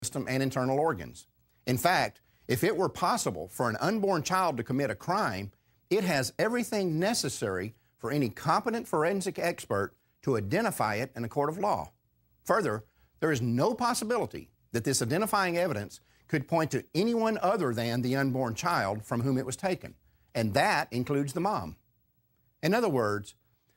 system and internal organs. In fact, if it were possible for an unborn child to commit a crime, it has everything necessary for any competent forensic expert to identify it in a court of law. Further, there is no possibility that this identifying evidence could point to anyone other than the unborn child from whom it was taken, and that includes the mom. In other words,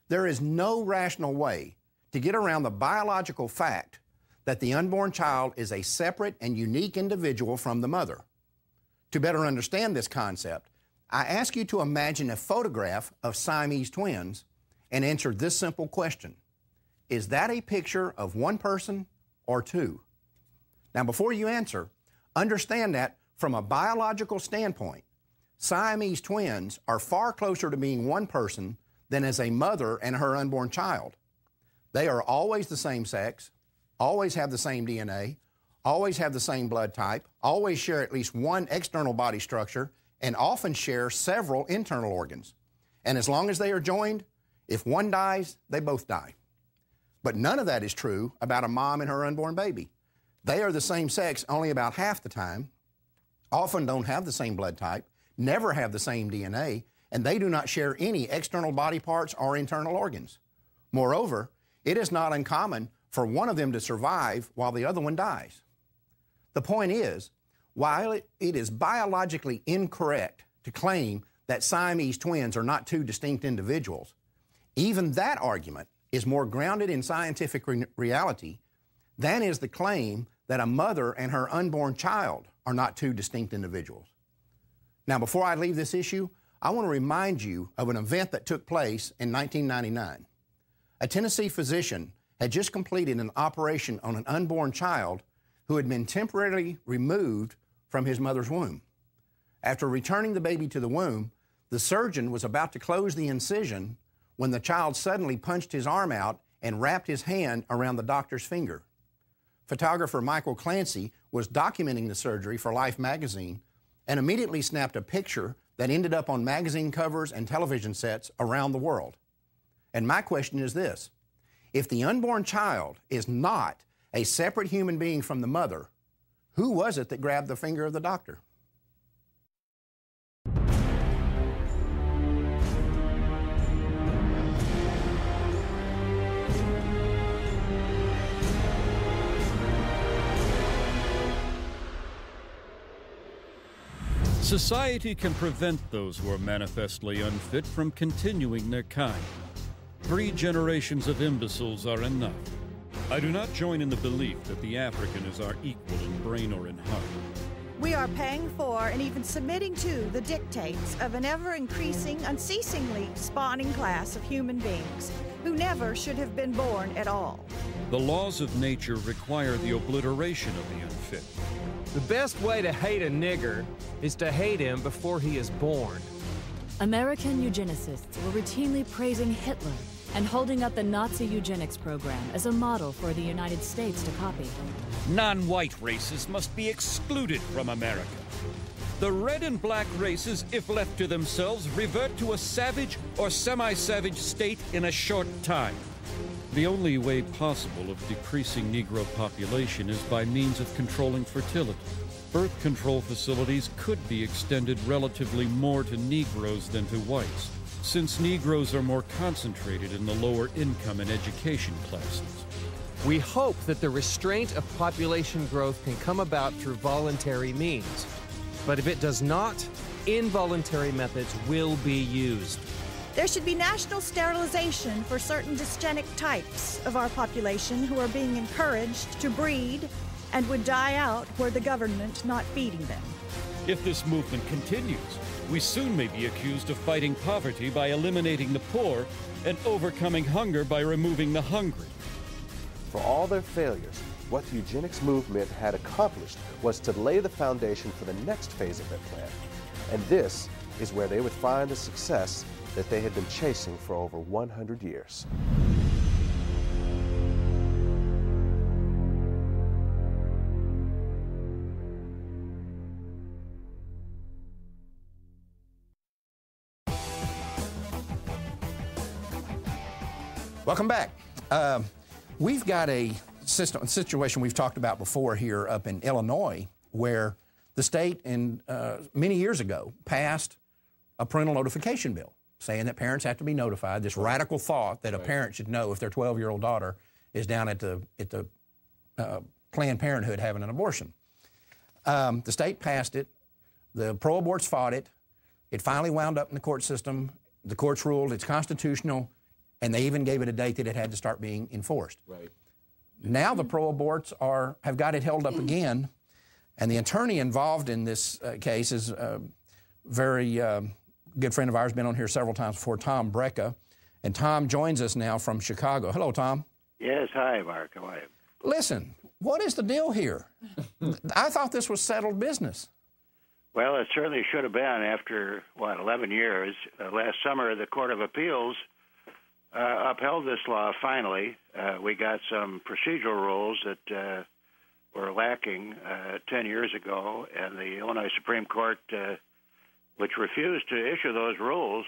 there is no rational way to get around the biological fact that the unborn child is a separate and unique individual from the mother. To better understand this concept, I ask you to imagine a photograph of Siamese twins and answer this simple question. Is that a picture of one person or two? Now, before you answer, understand that from a biological standpoint, Siamese twins are far closer to being one person than as a mother and her unborn child. They are always the same sex, always have the same DNA, always have the same blood type, always share at least one external body structure, and often share several internal organs. And as long as they are joined, if one dies, they both die. But none of that is true about a mom and her unborn baby. They are the same sex only about half the time, often don't have the same blood type, never have the same DNA, and they do not share any external body parts or internal organs. Moreover, it is not uncommon for one of them to survive while the other one dies. The point is, while it is biologically incorrect to claim that Siamese twins are not two distinct individuals, even that argument is more grounded in scientific reality than is the claim that a mother and her unborn child are not two distinct individuals. Now, before I leave this issue, I want to remind you of an event that took place in 1999. A Tennessee physician had just completed an operation on an unborn child who had been temporarily removed from his mother's womb. After returning the baby to the womb, the surgeon was about to close the incision when the child suddenly punched his arm out and wrapped his hand around the doctor's finger. Photographer Michael Clancy was documenting the surgery for Life magazine and immediately snapped a picture that ended up on magazine covers and television sets around the world. And my question is this: if the unborn child is not a separate human being from the mother, who was it that grabbed the finger of the doctor? Society can prevent those who are manifestly unfit from continuing their kind. 3 generations of imbeciles are enough. I do not join in the belief that the African is our equal in brain or in heart. We are paying for and even submitting to the dictates of an ever-increasing, unceasingly spawning class of human beings who never should have been born at all. The laws of nature require the obliteration of the unfit. The best way to hate a nigger is to hate him before he is born. American eugenicists were routinely praising Hitler and holding up the Nazi eugenics program as a model for the United States to copy. Non-white races must be excluded from America. The red and black races, if left to themselves, revert to a savage or semi-savage state in a short time. The only way possible of decreasing Negro population is by means of controlling fertility. Birth control facilities could be extended relatively more to Negroes than to whites, since Negroes are more concentrated in the lower income and education classes. We hope that the restraint of population growth can come about through voluntary means. But if it does not, involuntary methods will be used. There should be national sterilization for certain dysgenic types of our population who are being encouraged to breed and would die out were the government not feeding them. If this movement continues, we soon may be accused of fighting poverty by eliminating the poor and overcoming hunger by removing the hungry. For all their failures, what the eugenics movement had accomplished was to lay the foundation for the next phase of their plan. And this is where they would find the success that they had been chasing for over 100 years. Welcome back. We've got a situation we've talked about before here up in Illinois, where the state many years ago passed a parental notification bill saying that parents have to be notified, this radical thought that a parent should know if their 12-year-old daughter is down at the Planned Parenthood having an abortion. The state passed it. The pro-aborts fought it. It finally wound up in the court system. The courts ruled it's constitutional, and they even gave it a date that it had to start being enforced. Right. Now the pro-aborts have got it held up again, and the attorney involved in this case is a very good friend of ours, been on here several times before, Tom Brecka. And Tom joins us now from Chicago. Hello, Tom. Yes, hi, Mark. How are you? Listen, what is the deal here? I thought this was settled business. Well, it certainly should have been after, 11 years. Last summer, the Court of Appeals upheld this law finally. We got some procedural rules that were lacking 10 years ago, and the Illinois Supreme Court, which refused to issue those rules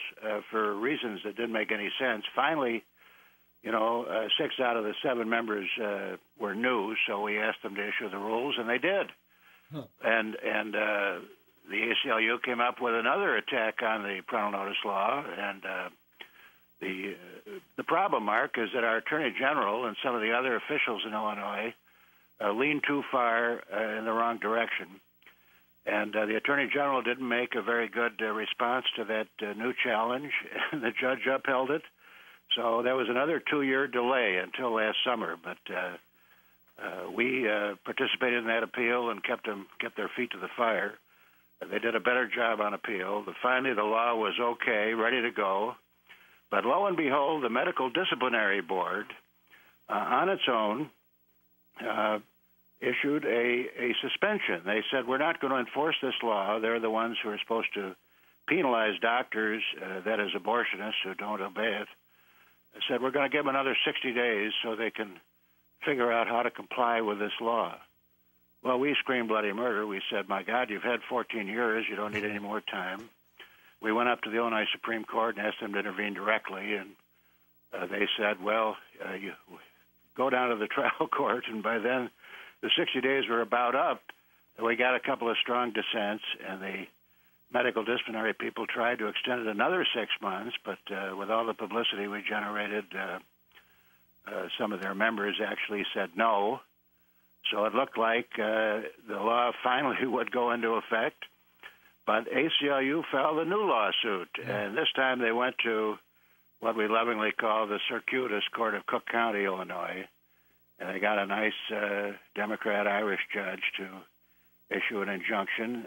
for reasons that didn't make any sense, finally, 6 out of the 7 members were new, so we asked them to issue the rules, and they did. Huh. And the ACLU came up with another attack on the parental notice law, and the problem, Mark, is that our Attorney General and some of the other officials in Illinois leaned too far in the wrong direction. And the Attorney General didn't make a very good response to that new challenge, and the judge upheld it. So there was another 2-year delay until last summer, but we participated in that appeal and kept their feet to the fire. They did a better job on appeal. Finally, the law was okay, ready to go. But lo and behold, the Medical Disciplinary Board, on its own, issued a suspension. They said, we're not going to enforce this law. They're the ones who are supposed to penalize doctors, that is abortionists, who don't obey it. They said, we're going to give them another 60 days so they can figure out how to comply with this law. Well, we screamed bloody murder. We said, my God, you've had 14 years. You don't need any more time. We went up to the Illinois Supreme Court and asked them to intervene directly, and they said, well, you go down to the trial court, and by then the 60 days were about up. We got a couple of strong dissents, and the medical disciplinary people tried to extend it another 6 months, but with all the publicity we generated, some of their members actually said no. So it looked like the law finally would go into effect. But ACLU filed a new lawsuit, and this time they went to what we lovingly call the Circuitous Court of Cook County, Illinois, and they got a nice Democrat-Irish judge to issue an injunction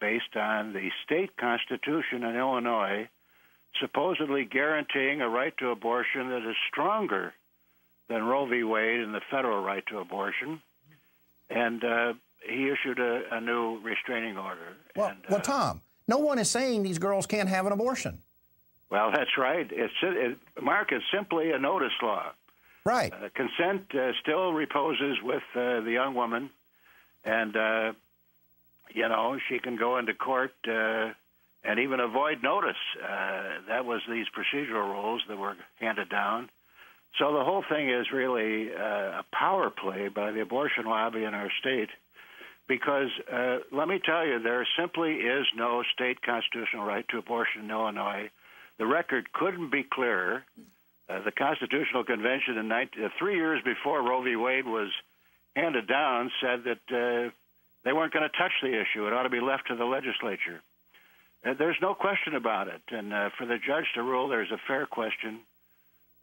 based on the state constitution in Illinois, supposedly guaranteeing a right to abortion that is stronger than Roe v. Wade and the federal right to abortion. And he issued a new restraining order. Well, Tom, no one is saying these girls can't have an abortion. Well, that's right. Mark, it's simply a notice law. Right. Consent still reposes with the young woman, and, she can go into court and even avoid notice. That was these procedural rules that were handed down. So the whole thing is really a power play by the abortion lobby in our state because, let me tell you, there simply is no state constitutional right to abortion in Illinois. The record couldn't be clearer. The Constitutional Convention 3 years before Roe v. Wade was handed down said that they weren't going to touch the issue. It ought to be left to the legislature. There's no question about it. And for the judge to rule there's a fair question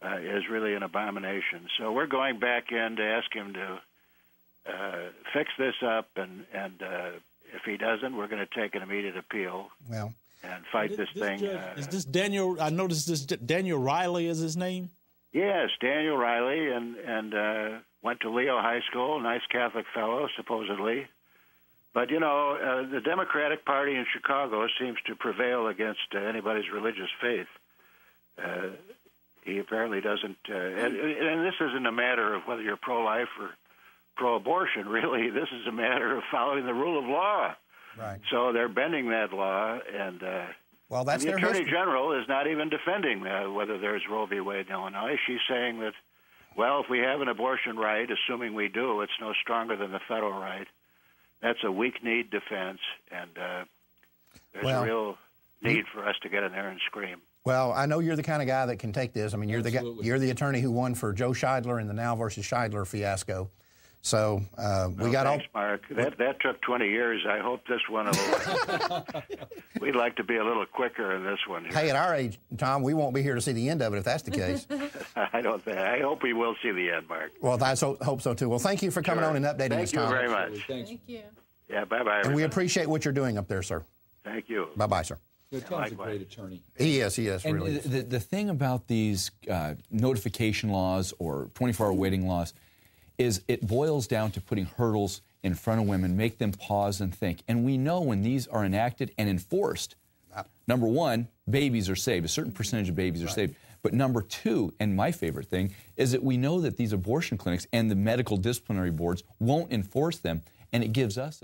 is really an abomination. So we're going back in to ask him to fix this up, and if he doesn't, we're going to take an immediate appeal. Well, and fight this thing. Is this Daniel? I noticed this Daniel Riley is his name. Yes, Daniel Riley, and went to Leo High School, nice Catholic fellow, supposedly. But, the Democratic Party in Chicago seems to prevail against anybody's religious faith. He apparently doesn't, and this isn't a matter of whether you're pro-life or pro-abortion, really. This is a matter of following the rule of law. Right. So they're bending that law, and well, that's the their Attorney history. General is not even defending whether there's Roe v. Wade in Illinois. She's saying that Well, if we have an abortion right, assuming we do, it's no stronger than the federal right. That's a weak-kneed defense, and there's a real need for us to get in there and scream. Well, I know you're the kind of guy that can take this. I mean, you're you're the attorney who won for Joe Scheidler in the Now versus Scheidler fiasco. So we got thanks, Mark. That took 20 years. I hope this one will. We'd like to be a little quicker in this one. Hey, at our age, Tom, we won't be here to see the end of it if that's the case. I don't think. I hope we will see the end, Mark. Well, I hope so too. Well, thank you for coming on and updating us, Tom. Thank you very much. Thank you. Yeah, bye-bye. And we appreciate what you're doing up there, sir. Thank you. Bye-bye, sir. Tom's a great attorney. He is, and really. The thing about these notification laws or 24-hour waiting laws is it boils down to putting hurdles in front of women, make them pause and think. And we know when these are enacted and enforced, number one, babies are saved. A certain percentage of babies are saved. But number two, and my favorite thing, is that we know that these abortion clinics and the medical disciplinary boards won't enforce them, and it gives us